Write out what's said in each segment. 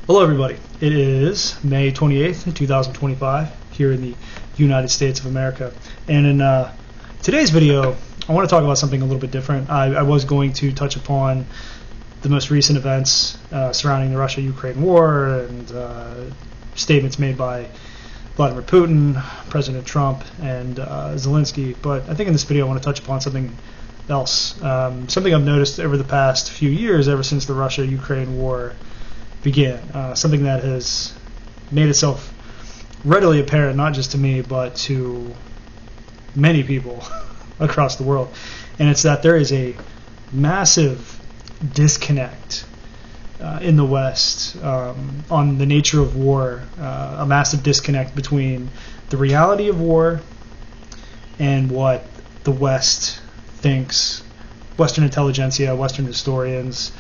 Hello everybody, it is May 28th, 2025 here in the United States of America, and in today's video I want to talk about something a little bit different. I was going to touch upon the most recent events surrounding the Russia-Ukraine war and statements made by Vladimir Putin, President Trump, and Zelensky, but I think in this video I want to touch upon something else, something I've noticed over the past few years ever since the Russia-Ukraine war began, something that has made itself readily apparent not just to me but to many people across the world, and it's that there is a massive disconnect in the West on the nature of war, a massive disconnect between the reality of war and what the West thinks, Western intelligentsia, Western historians,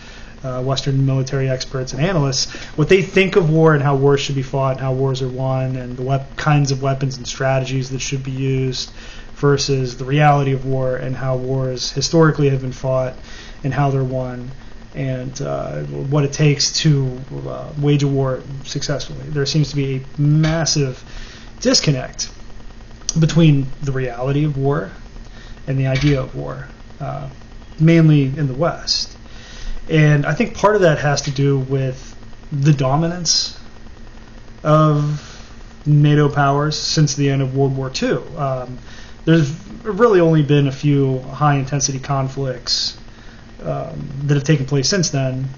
Western military experts and analysts, what they think of war and how wars should be fought and how wars are won and the kinds of weapons and strategies that should be used versus the reality of war and how wars historically have been fought and how they're won and what it takes to wage a war successfully. There seems to be a massive disconnect between the reality of war and the idea of war, mainly in the West. And I think part of that has to do with the dominance of NATO powers since the end of World War II. There's really only been a few high-intensity conflicts that have taken place since then,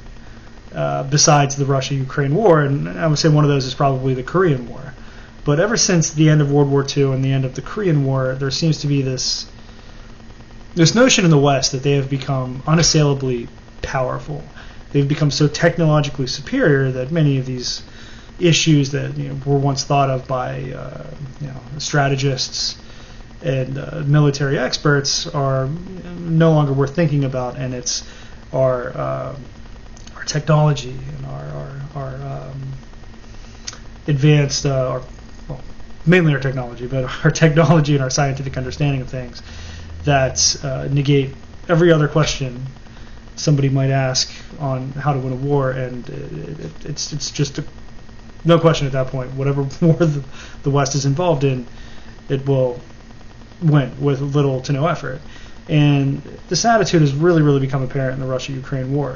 besides the Russia-Ukraine war, and I would say one of those is probably the Korean War. But ever since the end of World War II and the end of the Korean War, there seems to be this notion in the West that they have become unassailably powerful. They've become so technologically superior that many of these issues that were once thought of by strategists and military experts are no longer worth thinking about, and it's our technology and our advanced, mainly our technology, but our technology and our scientific understanding of things that negate every other question somebody might ask on how to win a war, and it's just no question at that point. Whatever war the West is involved in, it will win with little to no effort. And this attitude has really become apparent in the Russia-Ukraine war,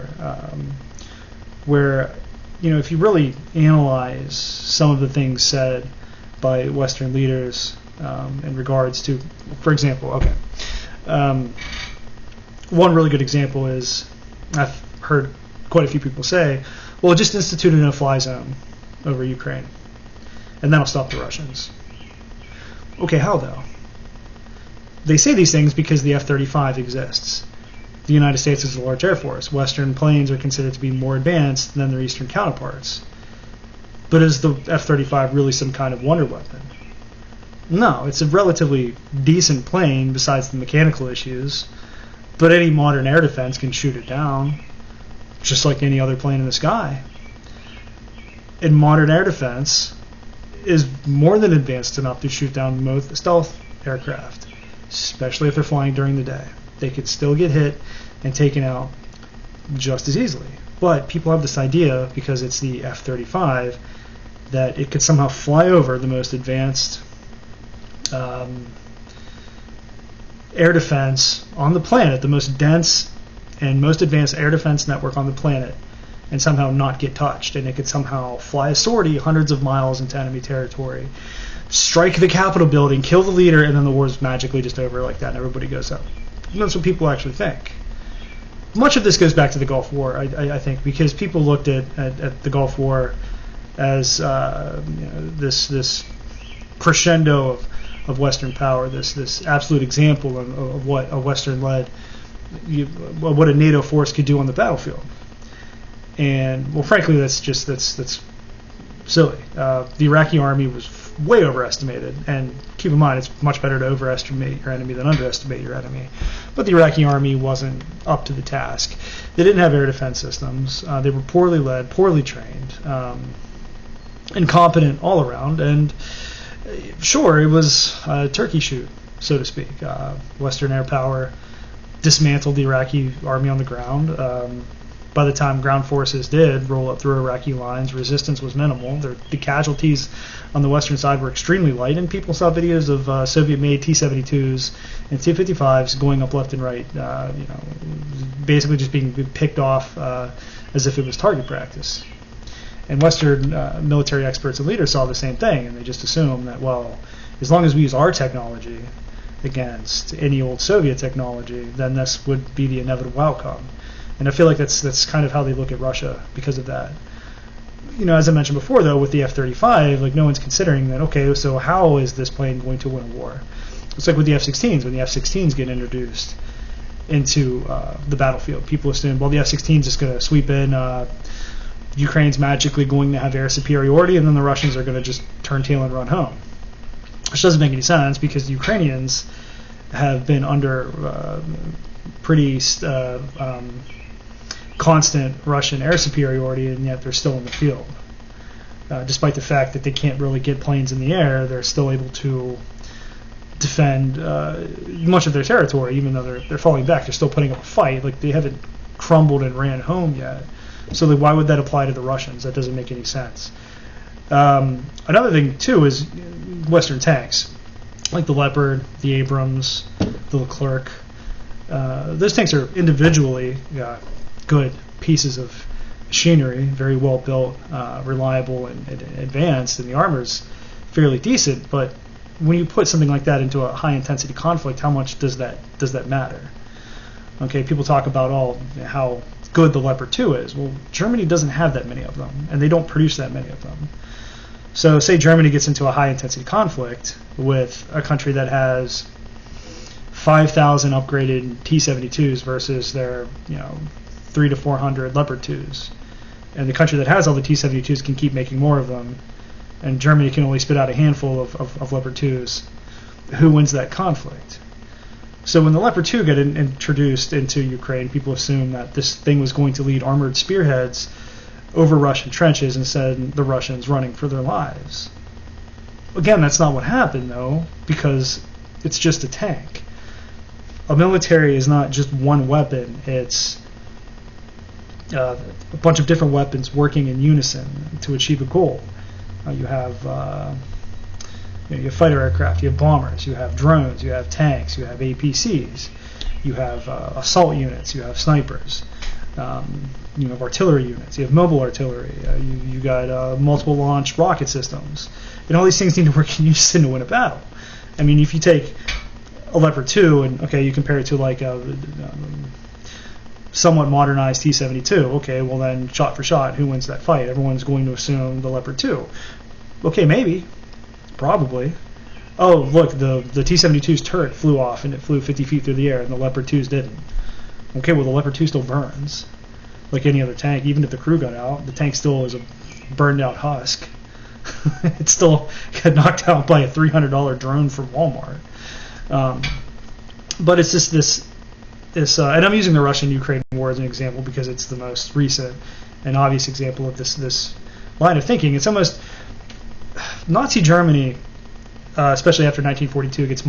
where if you really analyze some of the things said by Western leaders in regards to, for example, one really good example is, I've heard quite a few people say, well, just institute a no-fly zone over Ukraine, and that'll stop the Russians. Okay, how though? They say these things because the F-35 exists. The United States has a large air force. Western planes are considered to be more advanced than their eastern counterparts. But is the F-35 really some kind of wonder weapon? No, it's a relatively decent plane besides the mechanical issues. But any modern air defense can shoot it down, just like any other plane in the sky. And modern air defense is more than advanced enough to shoot down most stealth aircraft, especially if they're flying during the day. They could still get hit and taken out just as easily. But people have this idea, because it's the F-35, that it could somehow fly over the most advanced air defense on the planet, the most dense and most advanced air defense network on the planet, and somehow not get touched, and it could somehow fly a sortie hundreds of miles into enemy territory, strike the Capitol building, kill the leader, and then the war's magically just over like that and everybody goes up. And that's what people actually think. Much of this goes back to the Gulf War, I think, because people looked at the Gulf War as this crescendo of Western power, this absolute example of what a Western-led, what a NATO force could do on the battlefield. And well, frankly, that's silly. The Iraqi army was way overestimated, and keep in mind, it's much better to overestimate your enemy than underestimate your enemy. But the Iraqi army wasn't up to the task. They didn't have air defense systems. They were poorly led, poorly trained, incompetent all around, and sure, it was a turkey shoot, so to speak. Western air power dismantled the Iraqi army on the ground. by the time ground forces did roll up through Iraqi lines, resistance was minimal. The casualties on the western side were extremely light, and people saw videos of Soviet-made T-72s and T-55s going up left and right, basically just being picked off as if it was target practice. And Western military experts and leaders saw the same thing, and they just assumed that, well, as long as we use our technology against any old Soviet technology, then this would be the inevitable outcome. And I feel like that's kind of how they look at Russia because of that. As I mentioned before, though, with the F-35, like, no one's considering that, okay, so how is this plane going to win a war? It's like with the F-16s. When the F-16s get introduced into the battlefield, people assume, well, the F-16 is just going to sweep in, Ukraine's magically going to have air superiority, and then the Russians are going to just turn tail and run home. Which doesn't make any sense, because the Ukrainians have been under pretty constant Russian air superiority, and yet they're still in the field. Despite the fact that they can't really get planes in the air, they're still able to defend much of their territory, even though they're falling back. They're still putting up a fight. Like, they haven't crumbled and ran home yet. So why would that apply to the Russians? That doesn't make any sense. Another thing, too, is Western tanks, like the Leopard, the Abrams, the Leclerc. Those tanks are individually good pieces of machinery, very well built, reliable, and advanced, and the armor's fairly decent. But when you put something like that into a high-intensity conflict, how much does that matter? Okay, people talk about how good the Leopard 2 is. Well, Germany doesn't have that many of them, and they don't produce that many of them. So say Germany gets into a high-intensity conflict with a country that has 5,000 upgraded T-72s versus their 300 to 400 Leopard 2s. And the country that has all the T-72s can keep making more of them, and Germany can only spit out a handful of Leopard 2s. Who wins that conflict? So when the Leopard 2 got introduced into Ukraine, people assumed that this thing was going to lead armored spearheads over Russian trenches and send the Russians running for their lives. Again, that's not what happened, though, because it's just a tank. A military is not just one weapon. It's a bunch of different weapons working in unison to achieve a goal. You have fighter aircraft, you have bombers, you have drones, you have tanks, you have APCs, you have assault units, you have snipers, you have artillery units, you have mobile artillery, you got multiple launch rocket systems, and all these things need to work in unison to win a battle. I mean, if you take a Leopard 2 and you compare it to like a somewhat modernized T-72, okay, well then shot for shot, who wins that fight? Everyone's going to assume the Leopard 2. Okay, maybe. Probably. Oh, look, the T-72's turret flew off, and it flew 50 feet through the air, and the Leopard 2's didn't. Okay, well, the Leopard 2 still burns, like any other tank. Even if the crew got out, the tank still is a burned-out husk. It still got knocked out by a $300 drone from Walmart. But it's just this, and I'm using the Russian-Ukraine war as an example because it's the most recent and obvious example of this line of thinking. It's almost Nazi Germany, especially after 1942, gets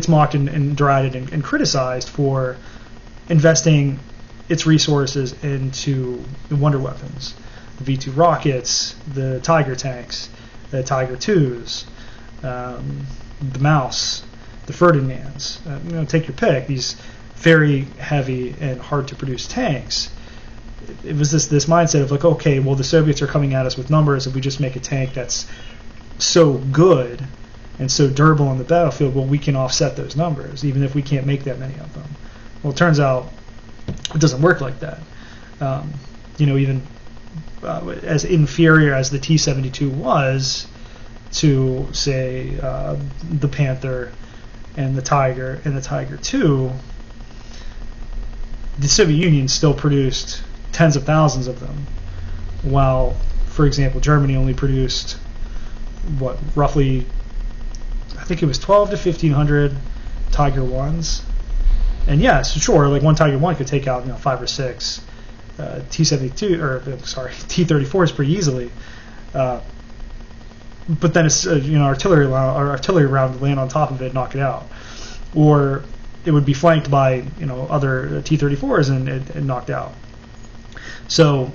mocked and derided and criticized for investing its resources into the wonder weapons, the V-2 rockets, the Tiger tanks, the Tiger 2s, the Mouse, the Ferdinands. Take your pick. These very heavy and hard to produce tanks. It was this mindset of like, okay, well, the Soviets are coming at us with numbers. If we just make a tank that's so good and so durable on the battlefield, well, we can offset those numbers, even if we can't make that many of them. Well, it turns out it doesn't work like that. Even as inferior as the T-72 was to, say, the Panther and the Tiger and the Tiger II, the Soviet Union still produced tens of thousands of them, while, for example, Germany only produced roughly, I think it was 12 to 1,500 Tiger 1s. And yes, sure, like one Tiger 1 could take out 5 or 6 T-34s pretty easily. But then it's artillery round to land on top of it, knock it out. Or it would be flanked by other T-34s and knocked out. So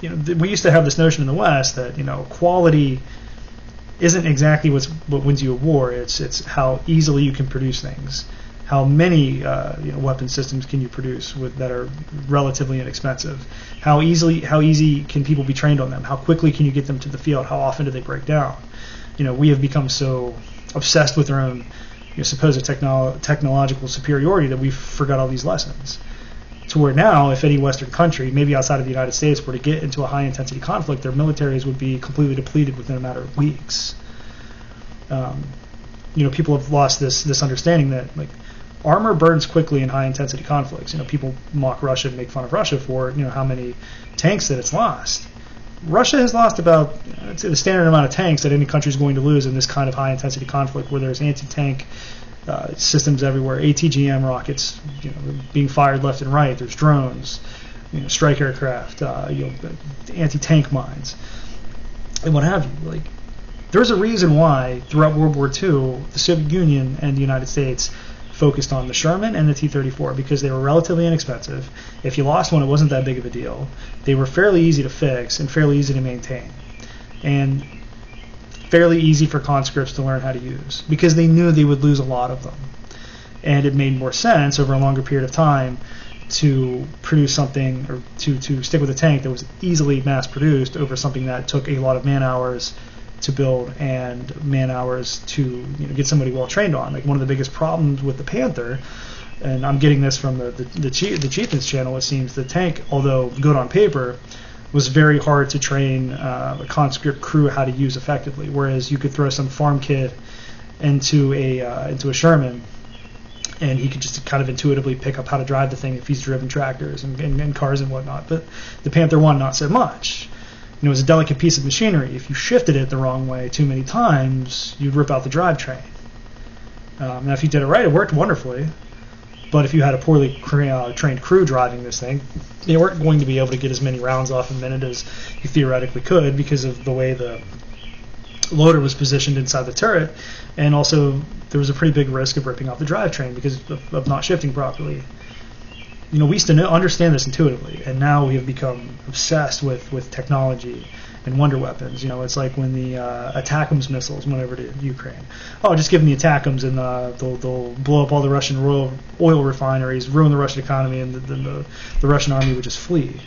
we used to have this notion in the West that quality isn't exactly what wins you a war. It's how easily you can produce things. How many weapon systems can you produce that are relatively inexpensive? How easy can people be trained on them? How quickly can you get them to the field? How often do they break down? We have become so obsessed with our own supposed technological superiority that we've forgot all these lessons. To where now, if any Western country, maybe outside of the United States, were to get into a high-intensity conflict, their militaries would be completely depleted within a matter of weeks. People have lost this understanding that armor burns quickly in high-intensity conflicts. People mock Russia and make fun of Russia for how many tanks that it's lost. Russia has lost about, I'd say, the standard amount of tanks that any country is going to lose in this kind of high-intensity conflict, where there's anti-tank systems everywhere, ATGM rockets, being fired left and right. There's drones, strike aircraft, anti-tank mines, and what have you. There's a reason why throughout World War II, the Soviet Union and the United States focused on the Sherman and the T-34 because they were relatively inexpensive. If you lost one, it wasn't that big of a deal. They were fairly easy to fix and fairly easy to maintain, and fairly easy for conscripts to learn how to use because they knew they would lose a lot of them. And it made more sense over a longer period of time to produce something, or to stick with a tank that was easily mass-produced over something that took a lot of man-hours to build and man-hours to get somebody well-trained on. One of the biggest problems with the Panther, and I'm getting this from the Chieftain's channel, it seems, the tank, although good on paper, was very hard to train a conscript crew how to use effectively. Whereas you could throw some farm kid into a Sherman, and he could just kind of intuitively pick up how to drive the thing if he's driven tractors and cars and whatnot. But the Panther 1, not so much. It was a delicate piece of machinery. If you shifted it the wrong way too many times, you'd rip out the drivetrain. Now, if you did it right, it worked wonderfully. But if you had a poorly trained crew driving this thing, you weren't going to be able to get as many rounds off a minute as you theoretically could because of the way the loader was positioned inside the turret, and also there was a pretty big risk of ripping off the drivetrain because of not shifting properly. We used to understand this intuitively, and now we have become obsessed with technology and wonder weapons. It's like when the ATACMS missiles went over to Ukraine. Oh, just give them the ATACMS, and they'll blow up all the Russian oil refineries, ruin the Russian economy, and then the Russian army would just flee.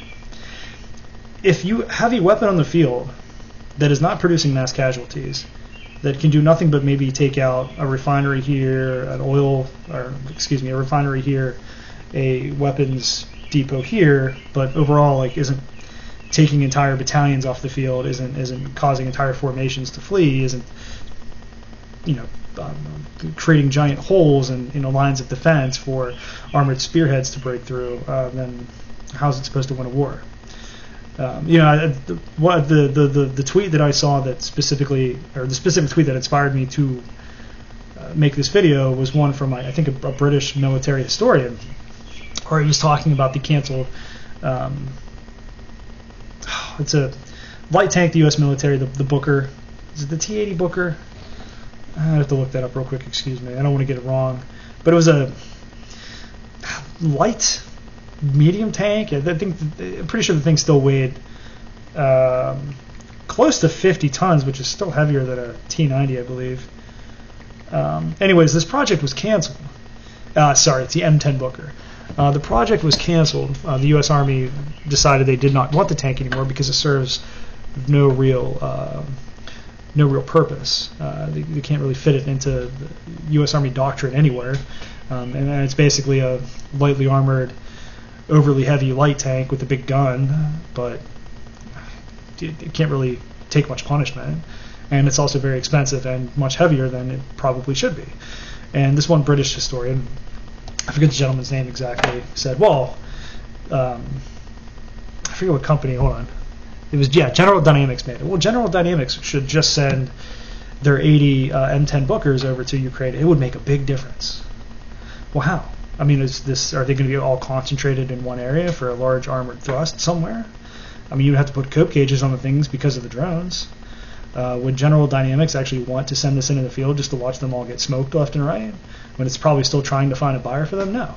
If you have a weapon on the field that is not producing mass casualties, that can do nothing but maybe take out a refinery here, a refinery here, a weapons depot here, but overall isn't taking entire battalions off the field, isn't causing entire formations to flee, isn't creating giant holes in lines of defense for armored spearheads to break through, then how's it supposed to win a war? The tweet that I saw that specifically, or the specific tweet that inspired me to make this video was one from I think a British military historian, where he was talking about the canceled. It's a light tank, the U.S. military, the Booker. Is it the T-80 Booker? I have to look that up real quick. Excuse me. I don't want to get it wrong. But it was a light, medium tank. I'm pretty sure the thing still weighed close to 50 tons, which is still heavier than a T-90, I believe. Anyways, this project was canceled. Sorry, it's the M10 Booker. The project was canceled. The U.S. Army decided they did not want the tank anymore because it serves no real purpose. They can't really fit it into the U.S. Army doctrine anywhere. And it's basically a lightly armored, overly heavy light tank with a big gun, but it can't really take much punishment. And it's also very expensive and much heavier than it probably should be. And this one British historian, I forget the gentleman's name exactly, said, well, I forget what company, hold on. It was, General Dynamics made it. Well, General Dynamics should just send their 80 M10 Bookers over to Ukraine. It would make a big difference. Well, how? I mean, are they going to be all concentrated in one area for a large armored thrust somewhere? I mean, you'd have to put cope cages on the things because of the drones. Would General Dynamics actually want to send this into the field just to watch them all get smoked left and right when it's probably still trying to find a buyer for them? No.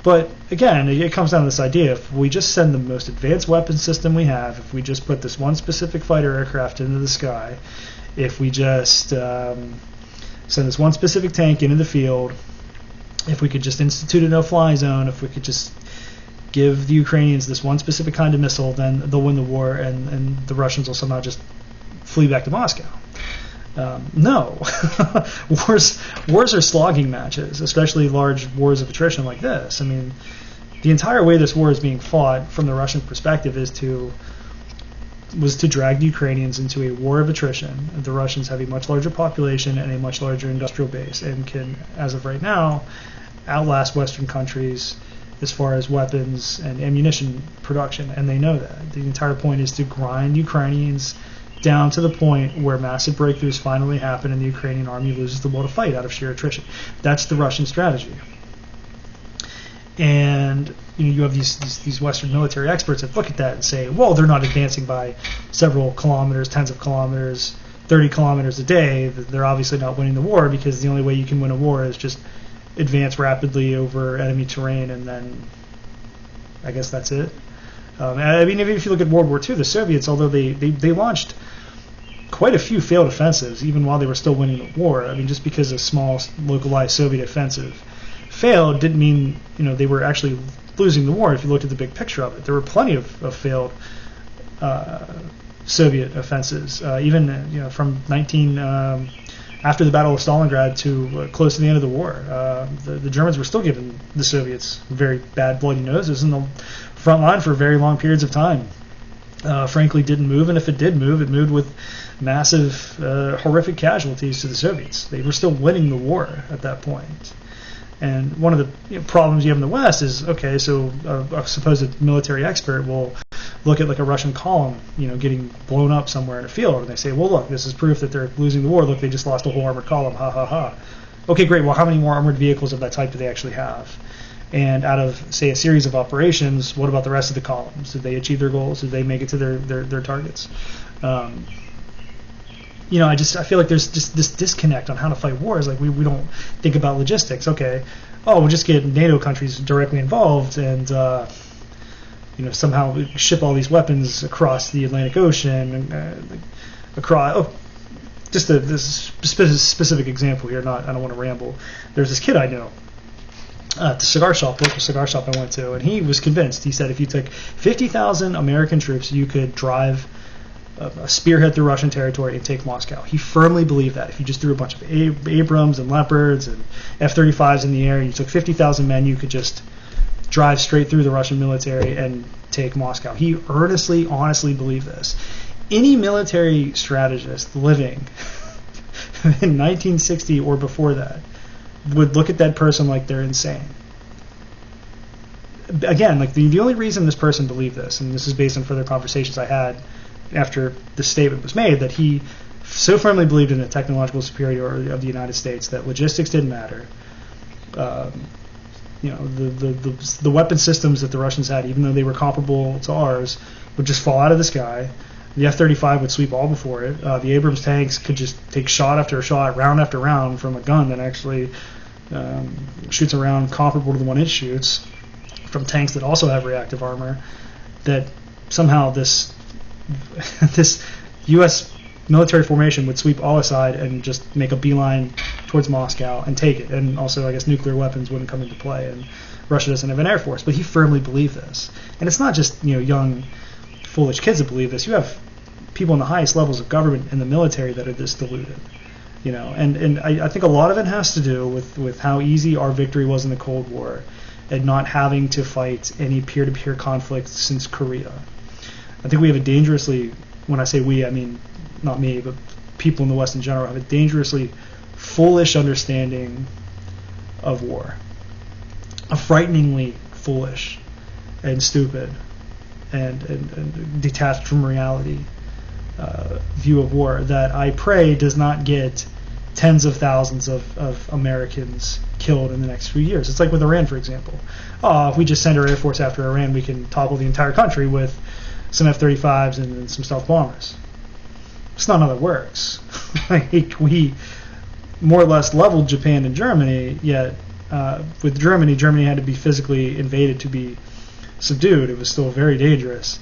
But again, it comes down to this idea: if we just send the most advanced weapons system we have, if we just put this one specific fighter aircraft into the sky, if we just send this one specific tank into the field, if we could just institute a no-fly zone, if we could just give the Ukrainians this one specific kind of missile, then they'll win the war, and the Russians will somehow just flee back to Moscow. No. Wars are slogging matches, especially large wars of attrition like this. I mean, the entire way this war is being fought from the Russian perspective was to drag the Ukrainians into a war of attrition. The Russians have a much larger population and a much larger industrial base and can, as of right now, outlast Western countries as far as weapons and ammunition production, and they know that. The entire point is to grind Ukrainians down to the point where massive breakthroughs finally happen and the Ukrainian army loses the will to fight out of sheer attrition. That's the Russian strategy. And you have these Western military experts that look at that and say, well, they're not advancing by several kilometers, tens of kilometers, 30 kilometers a day. They're obviously not winning the war, because the only way you can win a war is just advance rapidly over enemy terrain, and then I guess that's it. I mean, if you look at World War II, the Soviets, although they launched quite a few failed offensives, even while they were still winning the war. I mean, just because a small, localized Soviet offensive failed didn't mean they were actually losing the war. If you looked at the big picture of it, there were plenty of failed Soviet offensives, even from after the Battle of Stalingrad to close to the end of the war. The Germans were still giving the Soviets very bad bloody noses in the front line for very long periods of time. Frankly, didn't move, and if it did move, it moved with massive, horrific casualties to the Soviets. They were still winning the war at that point. And one of the problems you have in the West is, okay, so a supposed military expert will look at like a Russian column, getting blown up somewhere in a field, and they say, well, look, this is proof that they're losing the war. Look, they just lost a whole armored column. Ha ha ha. Okay, great. Well, how many more armored vehicles of that type do they actually have? And out of, say, a series of operations, what about the rest of the columns? Did they achieve their goals? Did they make it to their targets? I feel like there's just this disconnect on how to fight wars. Like we don't think about logistics. Okay, we'll just get NATO countries directly involved and somehow ship all these weapons across the Atlantic Ocean and just this specific example here. I don't want to ramble. There's this kid I know at the local cigar shop I went to, and he was convinced. He said if you took 50,000 American troops, you could drive a spearhead through Russian territory and take Moscow. He firmly believed that if you just threw a bunch of Abrams and Leopards and F-35s in the air, and you took 50,000 men, you could just drive straight through the Russian military and take Moscow. He earnestly, honestly believed this. Any military strategist living in 1960 or before that would look at that person like they're insane. Again, like the only reason this person believed this, and this is based on further conversations I had after the statement was made, that he so firmly believed in the technological superiority of the United States that logistics didn't matter. The weapon systems that the Russians had, even though they were comparable to ours, would just fall out of the sky. The F-35 would sweep all before it. The Abrams tanks could just take shot after shot, round after round from a gun that actually shoots a round comparable to the one it shoots from tanks that also have reactive armor. That somehow this U.S. military formation would sweep all aside and just make a beeline towards Moscow and take it. And also, I guess, nuclear weapons wouldn't come into play, and Russia doesn't have an air force. But he firmly believed this. And it's not just young, foolish kids that believe this. You have people in the highest levels of government and the military that are this deluded. And I think a lot of it has to do with how easy our victory was in the Cold War and not having to fight any peer-to-peer conflict since Korea. I think we have a dangerously, when I say we, I mean not me, but people in the West in general, have a dangerously foolish understanding of war. A frighteningly foolish and stupid and detached from reality view of war that I pray does not get tens of thousands of Americans killed in the next few years. It's like with Iran, for example. If we just send our Air Force after Iran, we can topple the entire country with some F-35s and some stealth bombers. It's not how that works. Like, we more or less leveled Japan and Germany, yet with Germany had to be physically invaded to be subdued. It was still very dangerous,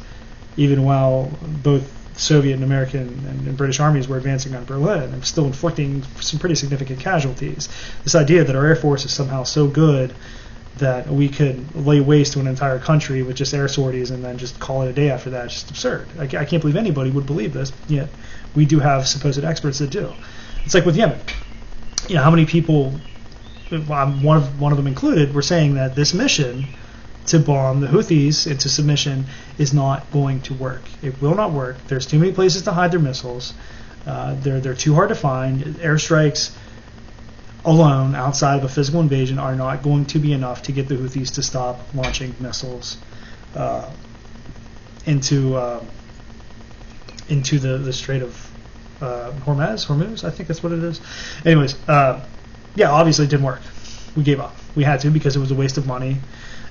even while both Soviet and American and British armies were advancing on Berlin and still inflicting some pretty significant casualties. This idea that our Air Force is somehow so good that we could lay waste to an entire country with just air sorties and then just call it a day after that is just absurd. I can't believe anybody would believe this, yet we do have supposed experts that do. It's like with Yemen. You know, how many people, one of them included, were saying that this mission to bomb the Houthis into submission is not going to work. It will not work. There's too many places to hide their missiles. They're too hard to find. Airstrikes alone, outside of a physical invasion, are not going to be enough to get the Houthis to stop launching missiles into the Strait of Hormuz, I think that's what it is. Anyways, yeah, obviously it didn't work. We gave up. We had to, because it was a waste of money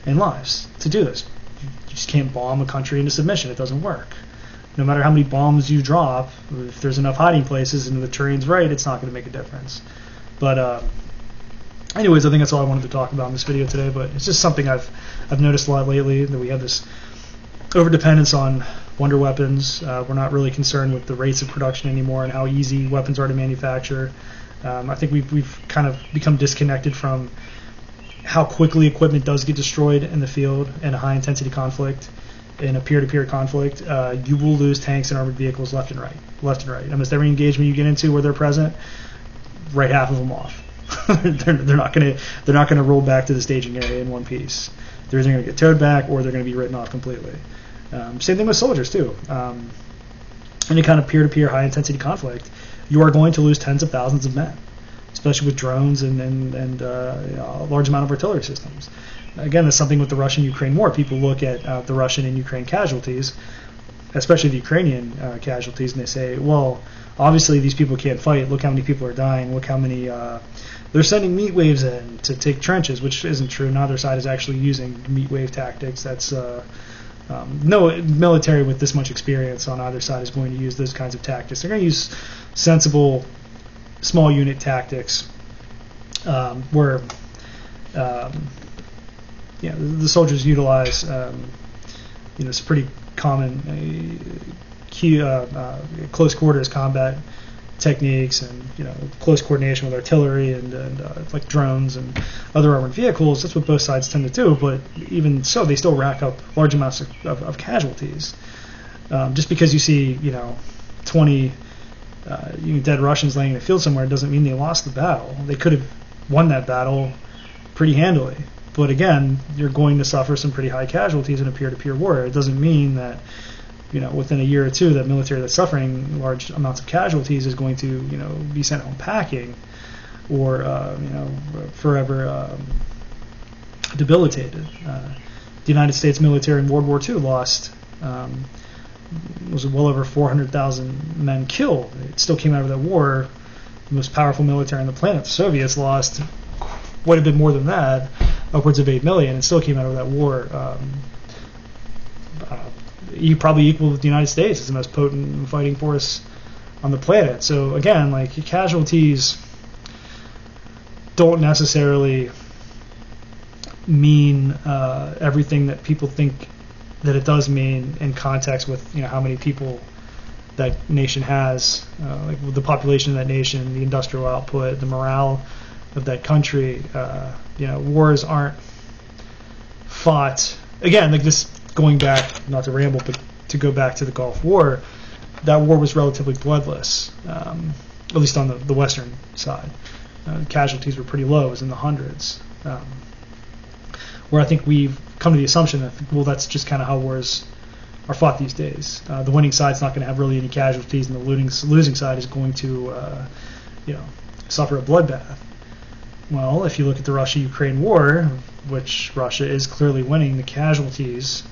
and lives to do this. You just can't bomb a country into submission. It doesn't work. No matter how many bombs you drop, if there's enough hiding places and the terrain's right, it's not going to make a difference. But anyways, I think that's all I wanted to talk about in this video today. But it's just something I've noticed a lot lately, that we have this overdependence on wonder weapons. We're not really concerned with the rates of production anymore and how easy weapons are to manufacture. I think we've kind of become disconnected from how quickly equipment does get destroyed in the field in a high-intensity conflict. In a peer-to-peer conflict, you will lose tanks and armored vehicles left and right. Almost every engagement you get into where they're present, write half of them off. they're not gonna roll back to the staging area in one piece. They're either gonna get towed back or they're gonna be written off completely. Same thing with soldiers too. Any kind of peer-to-peer high-intensity conflict, you are going to lose tens of thousands of men, especially with drones and a large amount of artillery systems. Again, that's something with the Russian-Ukraine war. People look at the Russian and Ukraine casualties, especially the Ukrainian casualties, and they say, well, obviously these people can't fight. Look how many people are dying. Look how many... they're sending meat waves in to take trenches, which isn't true. Neither side is actually using meat wave tactics. That's... no military with this much experience on either side is going to use those kinds of tactics. They're going to use sensible small unit tactics where the soldiers utilize some pretty common close quarters combat techniques and close coordination with artillery and like drones and other armored vehicles. That's what both sides tend to do, but even so, they still rack up large amounts of casualties. Just because you see 20 dead Russians laying in a field somewhere doesn't mean they lost the battle. They could have won that battle pretty handily, but again, you're going to suffer some pretty high casualties in a peer-to-peer war. It doesn't mean that within a year or two, that military that's suffering large amounts of casualties is going to, be sent home packing or, forever debilitated. The United States military in World War II lost, was well over 400,000 men killed. It still came out of that war, the most powerful military on the planet. The Soviets lost quite a bit more than that, upwards of 8 million, and still came out of that war probably equal with the United States as the most potent fighting force on the planet. So again, like, casualties don't necessarily mean everything that people think that it does mean in context with how many people that nation has, like the population of that nation, the industrial output, the morale of that country. Wars aren't fought again, like this. Going back, not to ramble, but to go back to the Gulf War, that war was relatively bloodless, at least on the western side. Casualties were pretty low, it was in the hundreds. Where I think we've come to the assumption that, well, that's just kind of how wars are fought these days. The winning side's not going to have really any casualties, and the losing side is going to, suffer a bloodbath. Well, if you look at the Russia-Ukraine war, which Russia is clearly winning, the casualties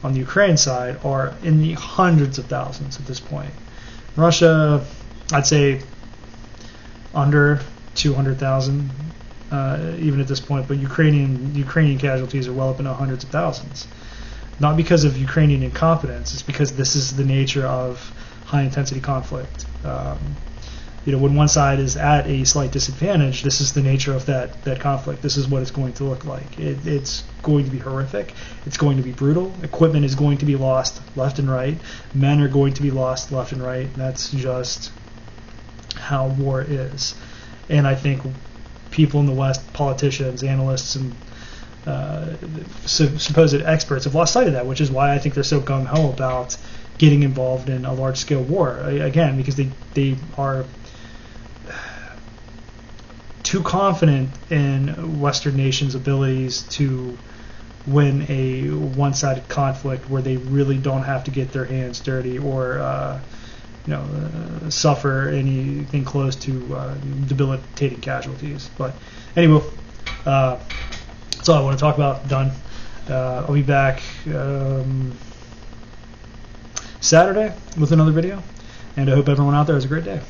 on the Ukraine side are in the hundreds of thousands at this point. Russia, I'd say under 200,000 even at this point, but Ukrainian casualties are well up into hundreds of thousands. Not because of Ukrainian incompetence, it's because this is the nature of high-intensity conflict. When one side is at a slight disadvantage, this is the nature of that conflict. This is what it's going to look like. It's going to be horrific. It's going to be brutal. Equipment is going to be lost left and right. Men are going to be lost left and right. That's just how war is. And I think people in the West, politicians, analysts, and supposed experts have lost sight of that, which is why I think they're so gung-ho about getting involved in a large-scale war. Again, because they are too confident in Western nations' abilities to win a one-sided conflict where they really don't have to get their hands dirty or suffer anything close to debilitating casualties. But anyway, that's all I want to talk about. Done. I'll be back Saturday with another video, and I hope everyone out there has a great day.